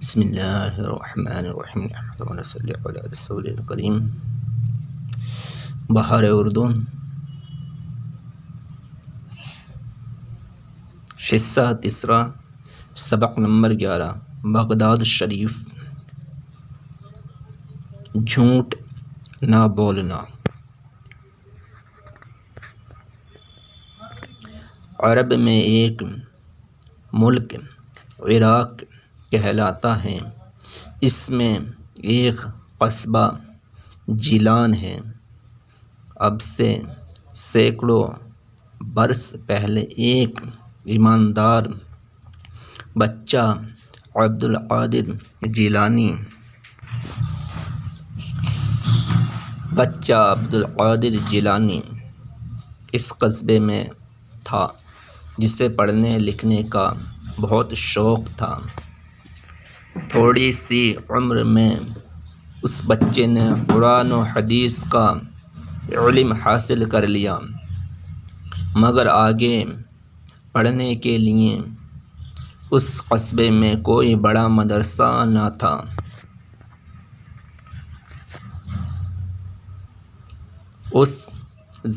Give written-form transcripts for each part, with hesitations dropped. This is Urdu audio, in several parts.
بسم اللہ الرحمن الرحیم نحمده ونصلی علی رسول الکریم۔ بہار اردو، حصہ تیسرا، سبق نمبر 11، بغداد شریف۔ جھوٹ نہ بولنا۔ عرب میں ایک ملک عراق کہلاتا ہے، اس میں ایک قصبہ جیلان ہے۔ اب سے سینکڑوں برس پہلے ایک ایماندار بچہ عبدالقادر جیلانی اس قصبے میں تھا، جسے پڑھنے لکھنے کا بہت شوق تھا۔ تھوڑی سی عمر میں اس بچے نے قرآن و حدیث کا علم حاصل کر لیا، مگر آگے پڑھنے کے لیے اس قصبے میں کوئی بڑا مدرسہ نہ تھا۔ اس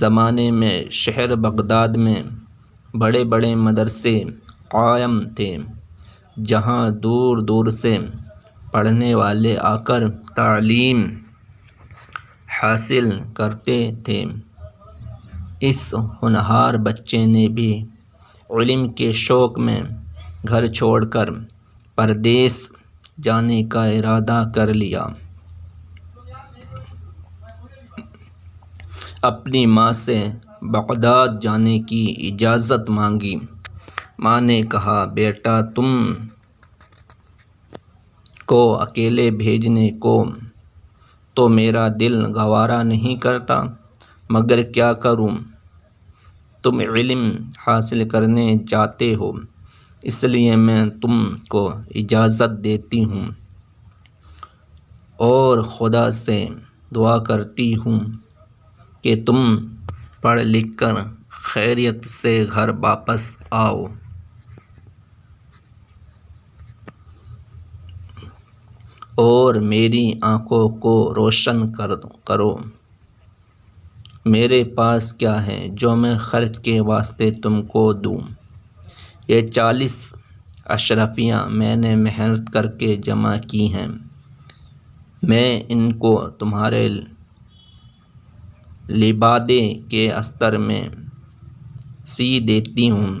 زمانے میں شہر بغداد میں بڑے بڑے مدرسے قائم تھے، جہاں دور دور سے پڑھنے والے آ کر تعلیم حاصل کرتے تھے۔ اس ہونہار بچے نے بھی علم کے شوق میں گھر چھوڑ کر پردیس جانے کا ارادہ کر لیا۔ اپنی ماں سے بغداد جانے کی اجازت مانگی۔ ماں نے کہا، بیٹا تم کو اکیلے بھیجنے کو تو میرا دل گوارا نہیں کرتا، مگر کیا کروں، تم علم حاصل کرنے جاتے ہو، اس لیے میں تم کو اجازت دیتی ہوں، اور خدا سے دعا کرتی ہوں کہ تم پڑھ لکھ کر خیریت سے گھر واپس آؤ۔ اور میری آنکھوں کو روشن کرو۔ میرے پاس کیا ہے جو میں خرچ کے واسطے تم کو دوں؟ یہ 40 اشرفیاں میں نے محنت کر کے جمع کی ہیں، میں ان کو تمہارے لبادے کے استر میں سی دیتی ہوں۔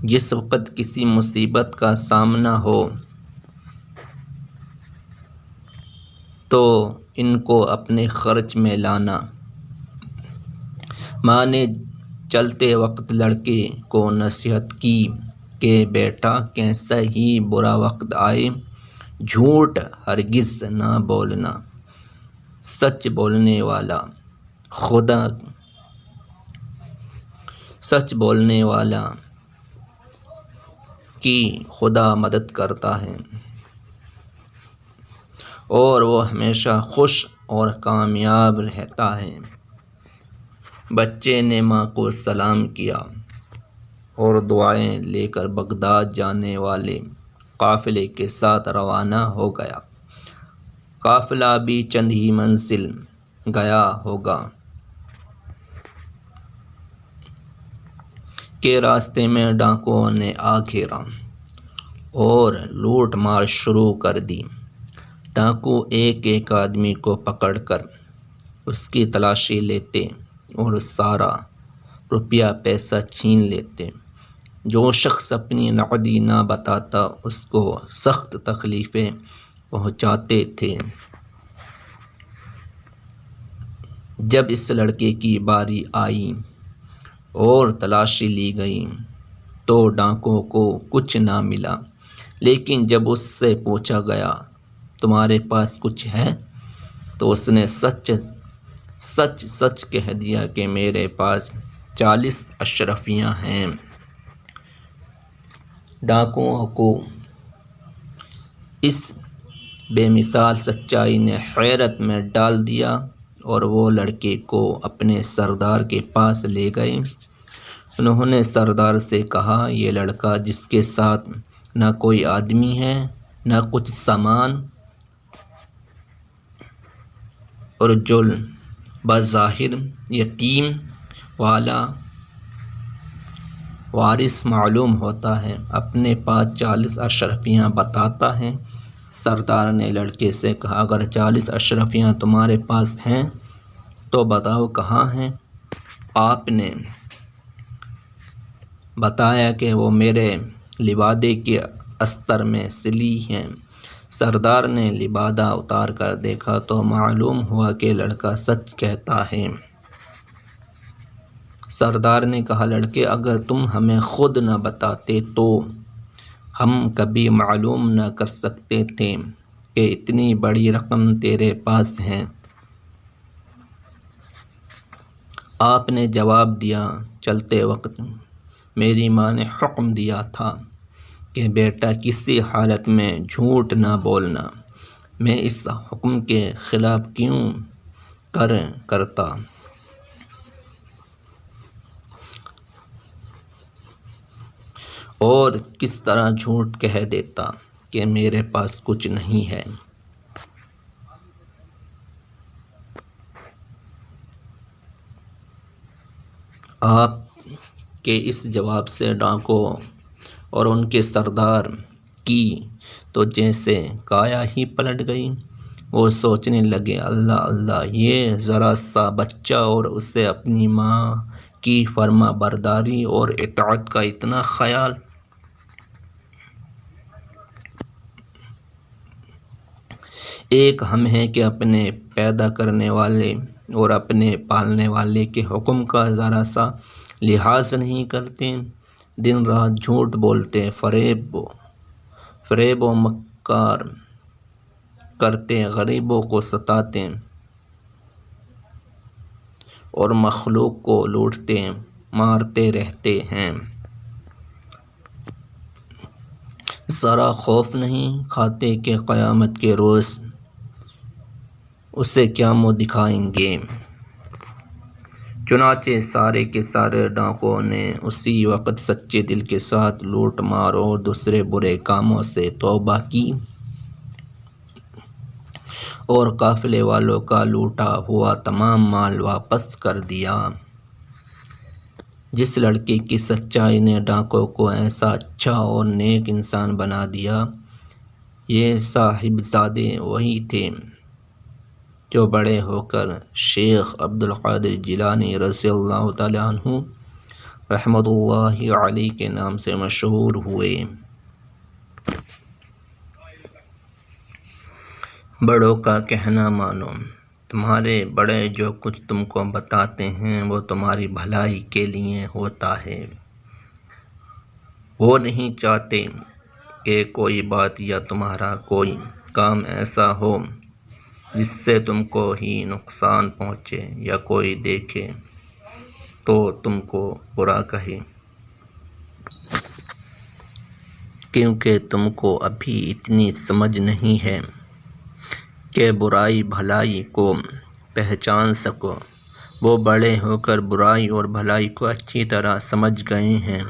جس وقت کسی مصیبت کا سامنا ہو تو ان کو اپنے خرچ میں لانا۔ ماں نے چلتے وقت لڑکے کو نصیحت کی کہ بیٹا کیسا ہی برا وقت آئے، جھوٹ ہرگز نہ بولنا۔ سچ بولنے والا کی خدا مدد کرتا ہے، اور وہ ہمیشہ خوش اور کامیاب رہتا ہے۔ بچے نے ماں کو سلام کیا اور دعائیں لے کر بغداد جانے والے قافلے کے ساتھ روانہ ہو گیا۔ قافلہ بھی چند ہی منزل گیا ہوگا کہ راستے میں ڈاکوؤں نے آ گھیرا اور لوٹ مار شروع کر دی۔ ڈاکو ایک ایک آدمی کو پکڑ کر اس کی تلاشی لیتے اور سارا روپیہ پیسہ چھین لیتے۔ جو شخص اپنی نقدی نہ بتاتا اس کو سخت تکلیفیں پہنچاتے تھے۔ جب اس لڑکے کی باری آئی اور تلاشی لی گئی تو ڈاکوؤں کو کچھ نہ ملا، لیکن جب اس سے پوچھا گیا تمہارے پاس کچھ ہے تو اس نے سچ کہہ دیا کہ میرے پاس 40 اشرفیاں ہیں۔ ڈاکوؤں کو اس بے مثال سچائی نے حیرت میں ڈال دیا اور وہ لڑکے کو اپنے سردار کے پاس لے گئے۔ انہوں نے سردار سے کہا، یہ لڑکا جس کے ساتھ نہ کوئی آدمی ہے نہ کچھ سامان، اور جو بظاہر یتیم والا وارث معلوم ہوتا ہے اپنے پاس 40 اشرفیاں بتاتا ہے۔ سردار نے لڑکے سے کہا اگر 40 اشرفیاں تمہارے پاس ہیں تو بتاؤ کہاں ہیں؟ آپ نے بتایا کہ وہ میرے لبادے کے استر میں سلی ہیں۔ سردار نے لبادہ اتار کر دیکھا تو معلوم ہوا کہ لڑکا سچ کہتا ہے۔ سردار نے کہا لڑکے اگر تم ہمیں خود نہ بتاتے تو ہم کبھی معلوم نہ کر سکتے تھے کہ اتنی بڑی رقم تیرے پاس ہے۔ آپ نے جواب دیا چلتے وقت میری ماں نے حکم دیا تھا کہ بیٹا کسی حالت میں جھوٹ نہ بولنا، میں اس حکم کے خلاف کیوں کرتا اور کس طرح جھوٹ کہہ دیتا کہ میرے پاس کچھ نہیں ہے۔ آپ کے اس جواب سے ڈاکو اور ان کے سردار کی تو جیسے کایا ہی پلٹ گئی۔ وہ سوچنے لگے اللہ اللہ، یہ ذرا سا بچہ اور اسے اپنی ماں کی فرما برداری اور اطاعت کا اتنا خیال۔ ایک ہم ہیں کہ اپنے پیدا کرنے والے اور اپنے پالنے والے کے حکم کا ذرا سا لحاظ نہیں کرتے، دن رات جھوٹ بولتے، فریب و مکر کرتے، غریبوں کو ستاتے اور مخلوق کو لوٹتے مارتے رہتے ہیں۔ ذرا خوف نہیں کھاتے کہ قیامت کے روز اسے کیا منہ دکھائیں گے؟ چنانچہ سارے کے سارے ڈاکوؤں نے اسی وقت سچے دل کے ساتھ لوٹ مار اور دوسرے برے کاموں سے توبہ کی اور قافلے والوں کا لوٹا ہوا تمام مال واپس کر دیا۔ جس لڑکے کی سچائی نے ڈاکو کو ایسا اچھا اور نیک انسان بنا دیا، یہ صاحبزادے وہی تھے جو بڑے ہو کر شیخ عبد القادر جیلانی رضی اللہ تعالیٰ عنہ رحمۃ اللہ علیہ کے نام سے مشہور ہوئے۔ بڑوں کا کہنا مانو، تمہارے بڑے جو کچھ تم کو بتاتے ہیں وہ تمہاری بھلائی کے لیے ہوتا ہے۔ وہ نہیں چاہتے کہ کوئی بات یا تمہارا کوئی کام ایسا ہو جس سے تم کو ہی نقصان پہنچے یا کوئی دیکھے تو تم کو برا کہے، کیونکہ تم کو ابھی اتنی سمجھ نہیں ہے کہ برائی بھلائی کو پہچان سکو۔ وہ بڑے ہو کر برائی اور بھلائی کو اچھی طرح سمجھ گئے ہیں۔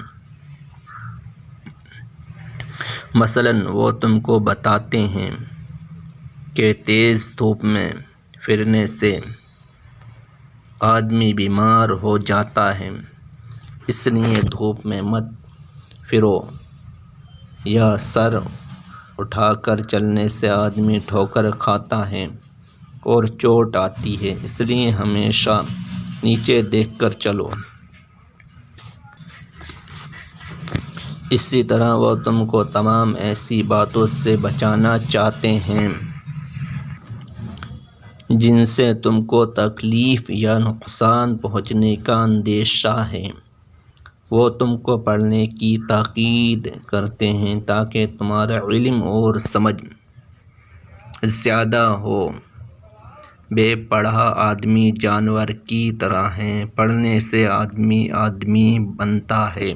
مثلاً وہ تم کو بتاتے ہیں کہ تیز دھوپ میں پھرنے سے آدمی بیمار ہو جاتا ہے، اس لیے دھوپ میں مت پھرو، یا سر اٹھا کر چلنے سے آدمی ٹھوکر کھاتا ہے اور چوٹ آتی ہے، اس لیے ہمیشہ نیچے دیکھ کر چلو۔ اسی طرح وہ تم کو تمام ایسی باتوں سے بچانا چاہتے ہیں جن سے تم کو تکلیف یا نقصان پہنچنے کا اندیشہ ہے۔ وہ تم کو پڑھنے کی تاکید کرتے ہیں تاکہ تمہارا علم اور سمجھ زیادہ ہو۔ بے پڑھا آدمی جانور کی طرح ہے، پڑھنے سے آدمی بنتا ہے۔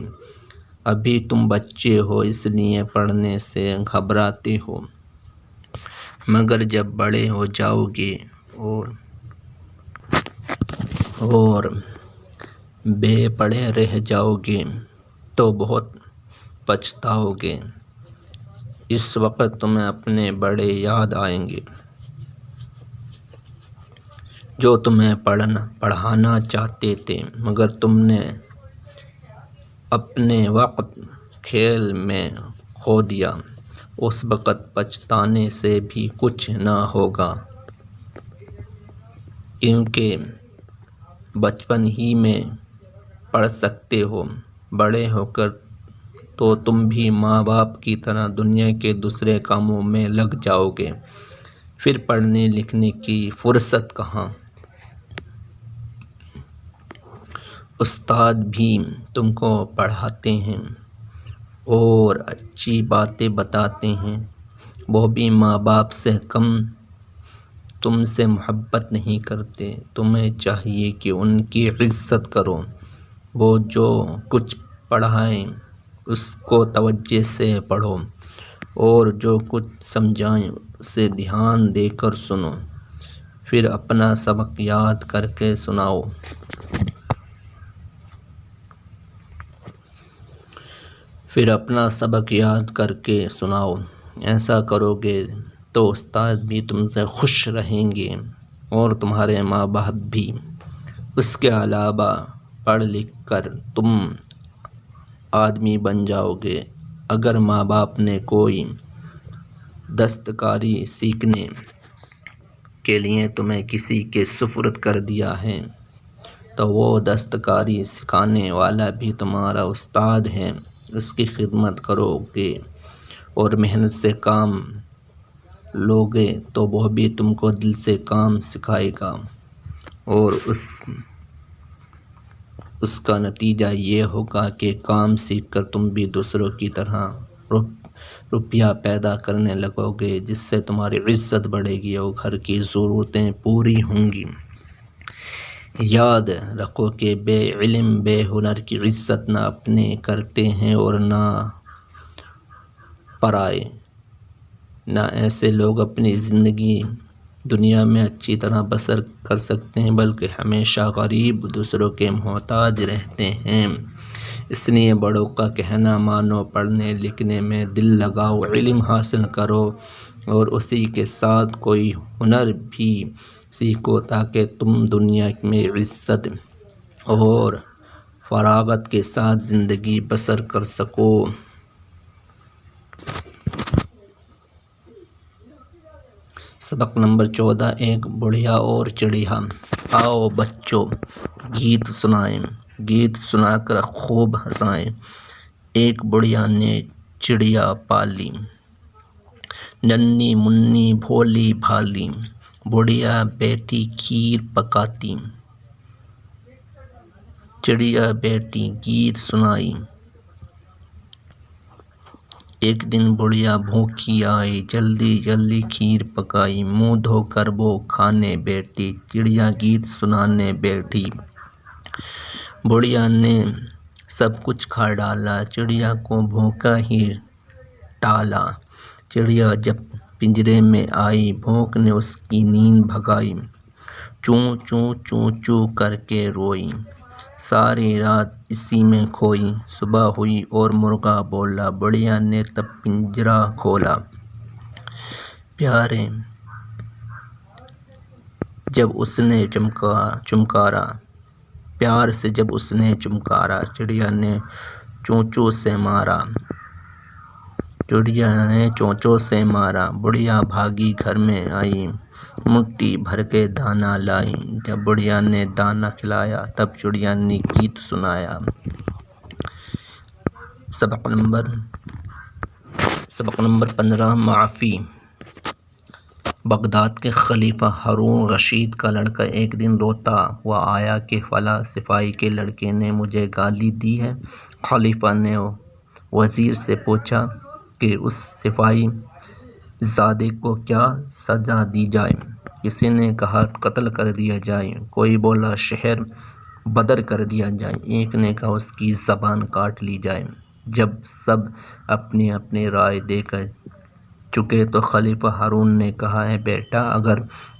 ابھی تم بچے ہو اس لیے پڑھنے سے گھبراتے ہو، مگر جب بڑے ہو جاؤ گے اور بے پڑھے رہ جاؤ گے تو بہت پچھتاؤ گے۔ اس وقت تمہیں اپنے بڑے یاد آئیں گے جو تمہیں پڑھانا چاہتے تھے، مگر تم نے اپنے وقت کھیل میں کھو دیا۔ اس وقت پچھتانے سے بھی کچھ نہ ہوگا، کیونکہ بچپن ہی میں پڑھ سکتے ہو۔ بڑے ہو کر تو تم بھی ماں باپ کی طرح دنیا کے دوسرے کاموں میں لگ جاؤ گے، پھر پڑھنے لکھنے کی فرصت کہاں؟ استاد بھی تم کو پڑھاتے ہیں اور اچھی باتیں بتاتے ہیں، وہ بھی ماں باپ سے کم تم سے محبت نہیں کرتے۔ تمہیں چاہیے کہ ان کی عزت کرو۔ وہ جو کچھ پڑھائیں اس کو توجہ سے پڑھو، اور جو کچھ سمجھائیں اسے دھیان دے کر سنو، پھر اپنا سبق یاد کر کے سناؤ۔ ایسا کرو گے تو استاد بھی تم سے خوش رہیں گے اور تمہارے ماں باپ بھی۔ اس کے علاوہ پڑھ لکھ کر تم آدمی بن جاؤ گے۔ اگر ماں باپ نے کوئی دستکاری سیکھنے کے لیے تمہیں کسی کے سپرد کر دیا ہے تو وہ دستکاری سکھانے والا بھی تمہارا استاد ہے۔ اس کی خدمت کرو گے اور محنت سے کام لو گے تو وہ بھی تم کو دل سے کام سکھائے گا، اور اس کا نتیجہ یہ ہوگا کہ کام سیکھ کر تم بھی دوسروں کی طرح روپیہ پیدا کرنے لگو گے، جس سے تمہاری عزت بڑھے گی اور گھر کی ضرورتیں پوری ہوں گی۔ یاد رکھو کہ بے علم بے ہنر کی عزت نہ اپنے کرتے ہیں اور نہ پرائے۔ نہ ایسے لوگ اپنی زندگی دنیا میں اچھی طرح بسر کر سکتے ہیں، بلکہ ہمیشہ غریب دوسروں کے محتاج رہتے ہیں۔ اس لیے بڑوں کا کہنا مانو، پڑھنے لکھنے میں دل لگاؤ، علم حاصل کرو اور اسی کے ساتھ کوئی ہنر بھی سیکھو تاکہ تم دنیا میں عزت اور فراغت کے ساتھ زندگی بسر کر سکو۔ سبق نمبر 14، ایک بڑھیا اور چڑیا۔ آؤ بچوں گیت سنائیں، گیت سنا کر خوب ہنسائیں۔ ایک بڑھیا نے چڑیا پالی، ننھی منھی بھولی بھالی، بڑھیا بیٹی کھیر پکاتی، چڑیا بیٹی گیت سنائی۔ ایک دن بڑھیا بھوکی آئی، جلدی جلدی کھیر پکائی، منہ دھو کر وہ کھانے بیٹھی، چڑیا گیت سنانے بیٹھی۔ بڑھیا نے سب کچھ کھا ڈالا، چڑیا کو بھوکا ہی ٹالا۔ چڑیا جب پنجرے میں آئی، بھوک نے اس کی نیند بھگائی، چوں چوں چوں چوں کر کے روئی، ساری رات اسی میں کھوئی۔ صبح ہوئی اور مرغا بولا، بڑھیا نے تب پنجرہ کھولا، پیارے جب اس نے چمکارا، پیار سے جب اس نے چمکارا، چڑیا نے چونچوں سے مارا، چڑیا نے چونچوں سے مارا۔ بڑھیا بھاگی گھر میں آئی، مٹھی بھر کے دانا لائی، جب بڑھیا نے دانا کھلایا تب چڑیا نے گیت سنایا۔ سبق نمبر 15، معافی۔ بغداد کے خلیفہ ہارون رشید کا لڑکا ایک دن روتا ہوا آیا کہ فلاں سپاہی کے لڑکے نے مجھے گالی دی ہے۔ خلیفہ نے وزیر سے پوچھا کہ اس سپاہی زادے کو کیا سزا دی جائے؟ کسی نے کہا قتل کر دیا جائے، کوئی بولا شہر بدر کر دیا جائے، ایک نے کہا اس کی زبان کاٹ لی جائے۔ جب سب اپنی اپنی رائے دے کر چکے تو خلیفہ ہارون نے کہا، اے بیٹا، اگر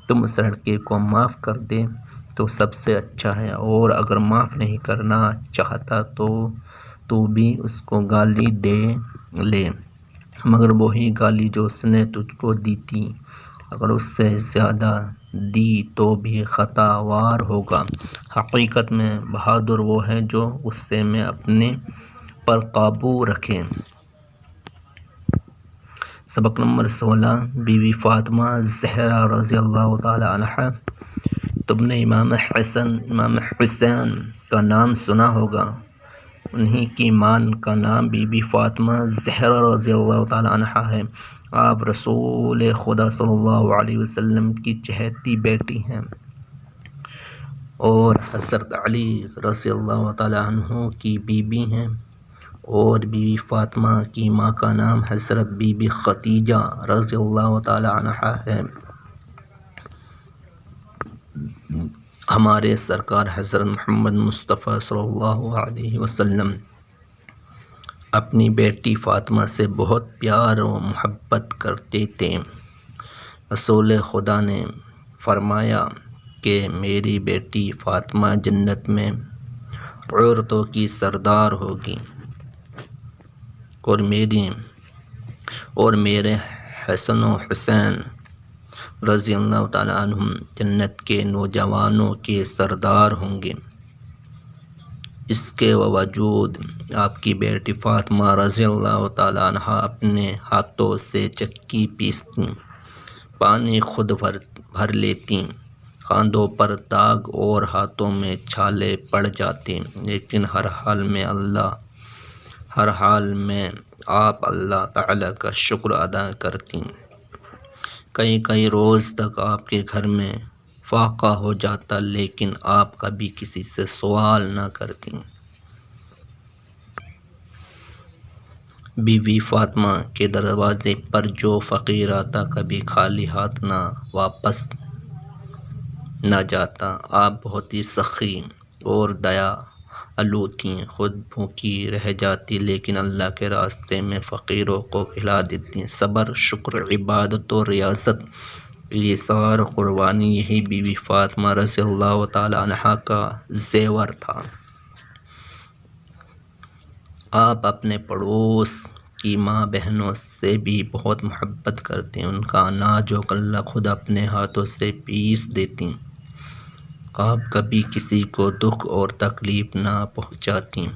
تم اس لڑکے کو معاف کر دے تو سب سے اچھا ہے، اور اگر معاف نہیں کرنا چاہتا تو بھی اس کو گالی دے لے۔ مگر وہی گالی جو اس نے تجھ کو دی تھی، اگر اس سے زیادہ دی تو بھی خطا وار ہوگا۔ حقیقت میں بہادر وہ ہے جو غصے میں اپنے پر قابو رکھے۔ سبق نمبر 16 بی بی فاطمہ زہرا رضی اللہ تعالی عنہا۔ تم نے امام حسین کا نام سنا ہوگا، انہی کی ماں کا نام بی بی فاطمہ زہرا رضی اللہ تعالی عنہا ہے۔ آپ رسول خدا صلی اللہ علیہ وسلم کی چہیتی بیٹی ہیں اور حضرت علی رضی اللہ تعالی عنہ کی بیوی ہیں، اور بی بی فاطمہ کی ماں کا نام حضرت بی بی خدیجہ رضی اللہ تعالی عنہا ہے۔ ہمارے سرکار حضرت محمد مصطفیٰ صلی اللہ علیہ وسلم اپنی بیٹی فاطمہ سے بہت پیار و محبت کرتے تھے۔ رسول خدا نے فرمایا کہ میری بیٹی فاطمہ جنت میں عورتوں کی سردار ہوگی، اور میرے حسن و حسین رضی اللہ تعالیٰ عنہم جنت کے نوجوانوں کے سردار ہوں گے۔ اس کے باوجود آپ کی بیٹی فاطمہ رضی اللہ تعالیٰ عنہا اپنے ہاتھوں سے چکی پیستی، پانی خود بھر لیتی، کاندھوں پر داغ اور ہاتھوں میں چھالے پڑ جاتے، لیکن ہر حال میں آپ اللہ تعالیٰ کا شکر ادا کرتی۔ کئی روز تک آپ کے گھر میں فاقہ ہو جاتا، لیکن آپ کبھی کسی سے سوال نہ کرتی۔ بی بی فاطمہ کے دروازے پر جو فقیر آتا کبھی خالی ہاتھ واپس نہ جاتا۔ آپ بہت ہی سخی اور دیالو تھیں، خود بھوکی رہ جاتی لیکن اللہ کے راستے میں فقیروں کو کھلا دیتی۔ صبر، شکر، عبادت اور ریاضت، ایثار و قربانی، یہی بی بی فاطمہ رضی اللہ تعالی عنہا کا زیور تھا۔ آپ اپنے پڑوس کی ماں بہنوں سے بھی بہت محبت کرتے، ان کا اناج و غلہ خود اپنے ہاتھوں سے پیس دیتی۔ آپ کبھی کسی کو دکھ اور تکلیف نہ پہنچاتی۔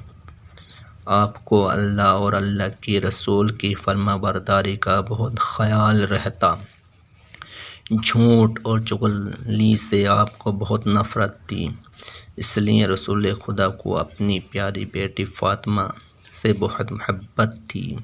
آپ کو اللہ اور اللہ کے رسول کی فرما برداری کا بہت خیال رہتا۔ جھوٹ اور چغلی سے آپ کو بہت نفرت تھی، اس لیے رسول خدا کو اپنی پیاری بیٹی فاطمہ سے بہت محبت تھی۔